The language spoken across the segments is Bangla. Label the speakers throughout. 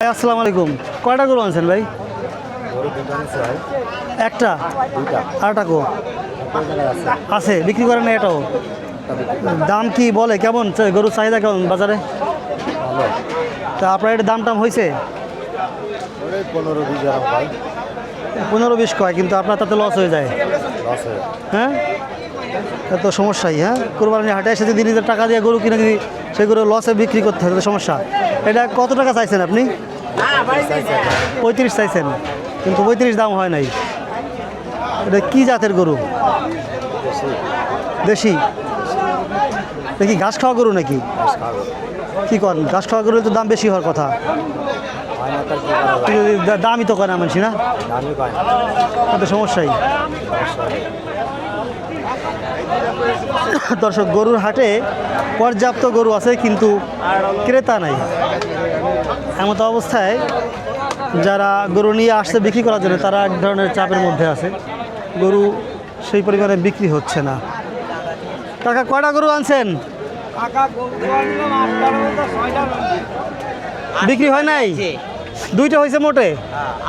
Speaker 1: আসসালামু আলাইকুম। কয়টা গরু আনছেন ভাই? একটা, আরেকটা গো আছে, বিক্রি করেন না এটাও? দাম কি বলে, কেমন গরুর চাহিদা কেমন বাজারে? তা আপনার এটা দাম টাম হয়েছে? 15-20 কয়, কিন্তু আপনার তাতে লস হয়ে যায়। হ্যাঁ, তা তো সমস্যাই। হ্যাঁ, কোরবানি হাটে এসে যদি নিজের টাকা দিয়ে গরু কিনে যদি সেগুলো লসে বিক্রি করতে হয় তাহলে সমস্যা। এটা কত টাকা চাইছেন আপনি? 35 চাইছেন, কিন্তু 35 দাম হয় নাই। এটা কি জাতের গরু? দেশি? দেখি ঘাস খাওয়া গরু নাকি? কি করেন, ঘাস খাওয়া গরুর তো দাম বেশি হওয়ার কথা। দামই তো করে না মানছি না, তো সমস্যাই। দর্শক, গরুর হাটে পর্যাপ্ত গরু আছে কিন্তু ক্রেতা নাই। এমন অবস্থায় যারা গরু নিয়ে আসছে বিক্রি করার জন্য তারা এক ধরনের চাপের মধ্যে আছে। গরু সেই পরিমাণে বিক্রি হচ্ছে না। কাকা কয়টা গরু আনছেন? বিক্রি হয় নাই? দুইটা হয়েছে মোটে।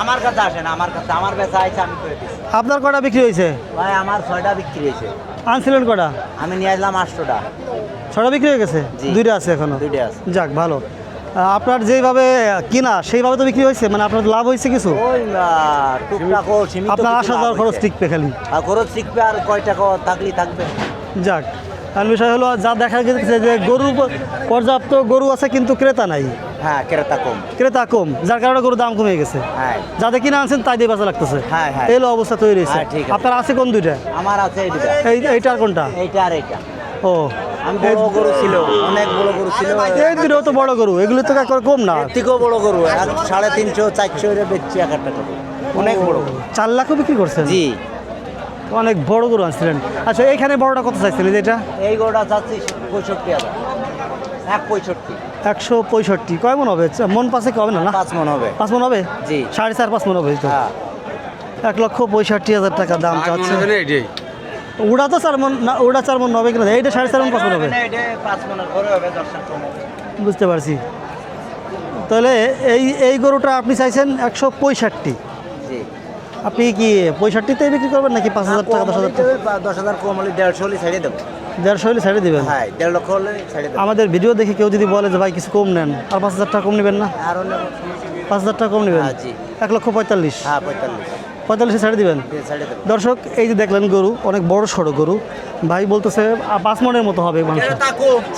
Speaker 2: আমার কাছে আসে না, আমার কাছে আমার বেচা আছে, আমি করে দিচ্ছি।
Speaker 1: আপনার কয়টা বিক্রি হয়েছে
Speaker 2: ভাই আমার 6টা বিক্রি হয়েছে।
Speaker 1: আনছিলেন কয়টা?
Speaker 2: আমি নিয়ে আসলাম 8টা।
Speaker 1: 6টা বিক্রি হয়ে গেছে?
Speaker 2: জি।
Speaker 1: 2টা আছে এখনো?
Speaker 2: 2টা আছে।
Speaker 1: যাক ভালো। আপনার যেভাবে কিনা সেইভাবে তো বিক্রি হয়েছে, মানে আপনার লাভ হয়েছে কিছু?
Speaker 2: ওই টুকটাক ও সীমিত
Speaker 1: আপনার
Speaker 2: কিছু
Speaker 1: আসা
Speaker 2: লাভ
Speaker 1: যাওয়ার খরচ
Speaker 2: হয়েছে।
Speaker 1: টিকবে খালি?
Speaker 2: আর খরচ শিখবে, আর কয় টাকা থাকলেই থাকবে।
Speaker 1: যাক, কারণ বিষয় হলো যা দেখা গেছে যে গরু পর্যাপ্ত গরু আছে কিন্তু ক্রেতা নাই।
Speaker 2: হ্যাঁ, ক্রেতা কম।
Speaker 1: ক্রেতা কম, যার কারণে গরুর দাম কমে গেছে।
Speaker 2: হ্যাঁ
Speaker 1: যাদের কিনা আনছেন তাই দিয়ে বেচা লাগতেছে।
Speaker 2: হ্যাঁ হ্যাঁ,
Speaker 1: এলো অবস্থা তৈরি হয়েছে।
Speaker 2: হ্যাঁ, ঠিক আছে।
Speaker 1: আপনার আছে কোন দুইটা?
Speaker 2: আমার আছে এই দুটা।
Speaker 1: এইটার কোনটা?
Speaker 2: এইটা আর এইটা।
Speaker 1: ও,
Speaker 2: আমি বড় গরু ছিল, অনেক বড় গরু ছিল।
Speaker 1: এই দুটো তো বড় গরু, এগুলো তো একবার কম না।
Speaker 2: এর থেকেও বড় গরু 350-400 এর বেচছি এক একটা করে। অনেক বড় গরু।
Speaker 1: 4 লাখও বিক্রি করছেন?
Speaker 2: জি।
Speaker 1: অনেক বড় গরু আনছিলেন। আচ্ছা, এইখানে বড়টা কত চাইছিলেন? এটা
Speaker 2: এই গরুটা চাচ্ছি 65,000। 165।
Speaker 1: 165। কয় মন হবে? মন পাশে হবে না?
Speaker 2: 5 মণ হবে।
Speaker 1: 5 মন হবে?
Speaker 2: জি।
Speaker 1: 4.5-5 মন হবে তো।
Speaker 2: হ্যাঁ।
Speaker 1: 1,65,000 টাকা দাম চাচ্ছে। ওটা তো 4 মন না, ওটা 4 মন হবে কিনা? এইটা 4.5 মন 5 মন হবে?
Speaker 2: এটা 5 মণের করে হবে, 10 কম হবে।
Speaker 1: বুঝতে পারছি। তাহলে এই গরুটা আপনি চাইছেন 165।
Speaker 2: জি।
Speaker 1: আপনি কি 65-তে বিক্রি করবেন নাকি 5,000 টাকা 10,000 টাকা?
Speaker 2: 10,000 কম হলে 150 হলে ছেড়ে দেবো।
Speaker 1: 150 হলে ছেড়ে দিবেন?
Speaker 2: হ্যাঁ, 1.5 লক্ষ হলে ছেড়ে দেবো।
Speaker 1: আমাদের ভিডিও দেখে কেউ যদি বলে যে ভাই কিছু কম নেন, আর 5,000 টাকা কম নেবেন না?
Speaker 2: আরও নেবো।
Speaker 1: 5,000 টাকা কম নেবেন?
Speaker 2: হ্যাঁ, জি।
Speaker 1: 1,45,000?
Speaker 2: হ্যাঁ, 45
Speaker 1: 45-এ ছেড়ে দিবেন?
Speaker 2: ছেড়ে দেবো।
Speaker 1: দর্শক, এই যে দেখলেন গরু, অনেক বড় সড়ো গরু। ভাই বলতেছে 5 মনের মতো হবে মাংস।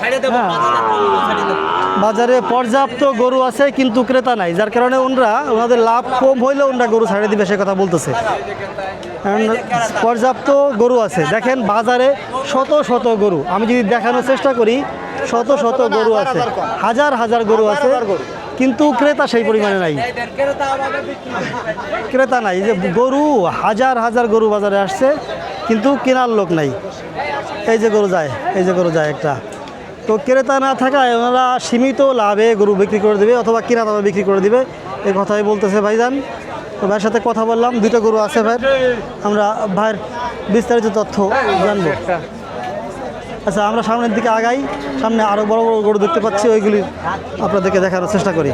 Speaker 2: ছেড়ে দেবো,
Speaker 1: হ্যাঁ।
Speaker 2: 5,000 কম হলে ছেড়ে দেবো।
Speaker 1: বাজারে পর্যাপ্ত গরু আছে কিন্তু ক্রেতা নাই, যার কারণে ওনাদের লাভ কম হইলেও ওনারা গরু ছাড়ে দিবে সে কথা বলতেছে। কারণ পর্যাপ্ত গরু আছে। দেখেন বাজারে শত শত গরু, আমি যদি দেখানোর চেষ্টা করি, শত শত গরু আছে, হাজার হাজার গরু আছে, কিন্তু ক্রেতা সেই পরিমাণে নাই। ক্রেতা নাই, যে গরু হাজার হাজার গরু বাজারে আসছে কিন্তু কেনার লোক নাই। এই যে গরু যায়, এই যে গরু যায় একটা, তো ক্রেতা না থাকায় ওনারা সীমিত লাভে গরু বিক্রি করে দেবে অথবা কিনা দামে বিক্রি করে দিবে, এই কথাই বলতেছে ভাইজান। তো ভাইয়ের সাথে কথা বললাম, 2টা গরু আছে ভাই, আমরা ভাইয়ের বিস্তারিত তথ্য জানবো। আচ্ছা, আমরা সামনের দিকে আগাই, সামনে আরও বড় বড় গরু দেখতে পাচ্ছি, ওইগুলি আপনাদেরকে দেখানোর চেষ্টা করি।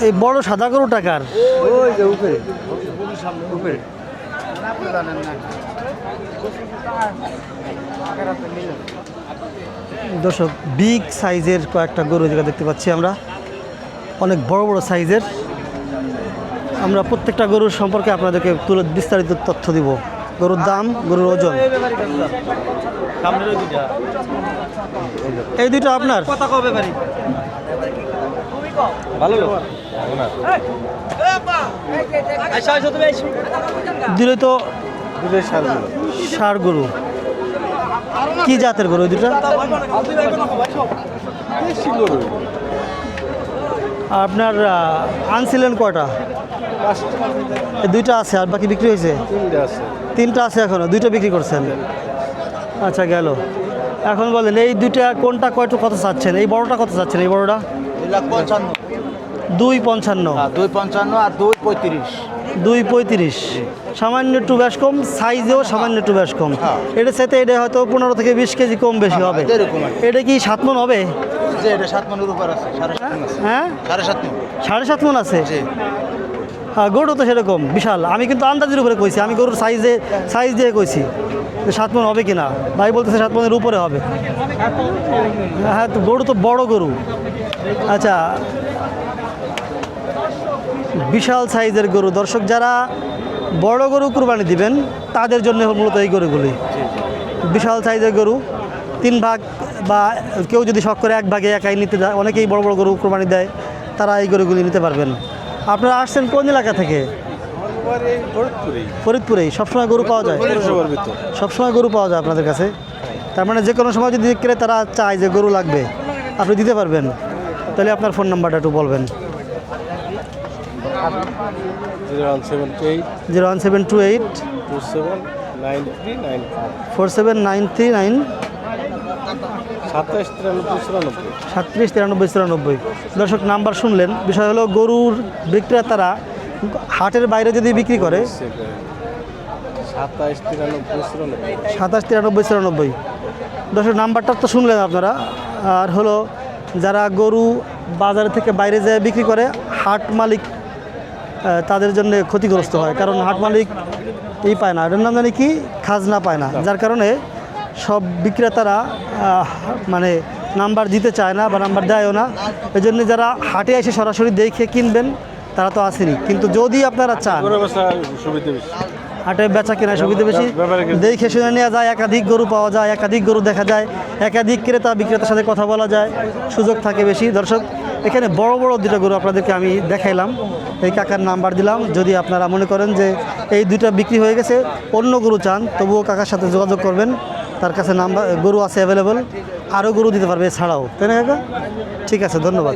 Speaker 1: এই বড় সাদা গরু টাকার দর্শক, বিগ সাইজের কয়েকটা গরু যেটা দেখতে পাচ্ছি আমরা, অনেক বড় বড় সাইজের। আমরা প্রত্যেকটা গরুর সম্পর্কে আপনাদেরকে বিস্তারিত তথ্য দিব, গরুর দাম, গরুর ওজন। এই দুইটা আপনার? দিলে তো ষাঁড় গরু। কি জাতের গরু ওই দুটা? আপনার আনছিলেন কয়টা? এই 2টা আছে, আর বাকি বিক্রি হয়েছে? 3টা আছে এখনো, 2টা বিক্রি করছেন। আচ্ছা, গেল। এখন বলেন এই 2টা কোনটা কত চাচ্ছেন? এই বড়টা কত চাচ্ছেন? এই বড়টা
Speaker 2: 2,55,000।
Speaker 1: 2,55।
Speaker 2: 2,55 আর 2,35।
Speaker 1: 2.35 সামান্য একটু বেশ কম, সাইজেও সামান্য একটু বেশ কম। এটার সাথে এটা হয়তো 15 থেকে 20 কেজি কম বেশি হবে।
Speaker 3: এরকম আর কি।
Speaker 1: এটা কি 7 মণ হবে?
Speaker 3: যে এটা 7 মনের উপর আছে, 7.5 মণ আছে।
Speaker 1: হ্যাঁ
Speaker 3: 7.5 মণ।
Speaker 1: 7.5 মণ আছে।
Speaker 3: জি।
Speaker 1: হ্যাঁ গরু তো সেরকম বিশাল। আমি কিন্তু আন্দাজের উপরে কইছি, আমি গরুর সাইজ দিয়ে কইছি যে 7 মণ হবে কিনা। ভাই বলতেছে 7 মণের উপরে হবে। হ্যাঁ তো গরু তো বড় গরু। আচ্ছা, বিশাল সাইজের গরু। দর্শক যারা বড় গরু কুরবানি দিবেন তাদের জন্য মূলত এই গরুগুলি। বিশাল সাইজের গরু, 3 ভাগ বা কেউ যদি শখ করে 1 ভাগে একাই নিতে দেয়, অনেকেই বড় বড় গরু কুরবানি দেয়, তারা এই গরুগুলি নিতে পারবেন। আপনারা আসছেন কোন এলাকা থেকে? ফরিদপুরেই। সবসময় গরু পাওয়া যায়? সবসময় গরু পাওয়া যায় আপনাদের কাছে? তার মানে যে কোনো সময় যদি ক্রেতারা চায় যে গরু লাগবে, আপনি দিতে পারবেন? তাহলে আপনার ফোন নাম্বারটা একটু বলবেন।
Speaker 3: 0178
Speaker 1: 01728
Speaker 3: 279394
Speaker 1: 4793
Speaker 3: 279394।
Speaker 1: 379394। দর্শক নাম্বার শুনলেন। বিষয় হলো গরুর বিক্রেতারা হাটের বাইরে যদি বিক্রি করে 279394। দর্শক নাম্বারটা তো শুনলেন আপনারা। আর হলো যারা গরু বাজার থেকে বাইরে যায় বিক্রি করে, হাট মালিক তাদের জন্য ক্ষতিগ্রস্ত হয়। কারণ হাট মালিক পায় না, এটার নাম জানি কি, খাজনা পায় না। যার কারণে সব বিক্রেতারা মানে নাম্বার দিতে চায় না বা নাম্বার দেয়ও না। এই জন্য যারা হাটে এসে সরাসরি দেখে কিনবেন তারা তো আসেনি। কিন্তু যদি আপনারা চান হাটে বেচা কেনার সুবিধা বেশি, দেখে শুনে নেওয়া যায়, একাধিক গরু পাওয়া যায়, একাধিক গরু দেখা যায়, একাধিক ক্রেতা বিক্রেতার সাথে কথা বলা যায়, সুযোগ থাকে বেশি। দর্শক এখানে বড় বড় 2টা গরু আপনাদেরকে আমি দেখাইলাম, এই কাকার নাম্বার দিলাম। যদি আপনারা মনে করেন যে এই 2টা বিক্রি হয়ে গেছে, অন্য গরু চান, তবুও কাকার সাথে যোগাযোগ করবেন। তার কাছে নাম্বার গরু আছে অ্যাভেলেবল, আরও গরু দিতে পারবে এছাড়াও, তাই না কাকা? ঠিক আছে, ধন্যবাদ।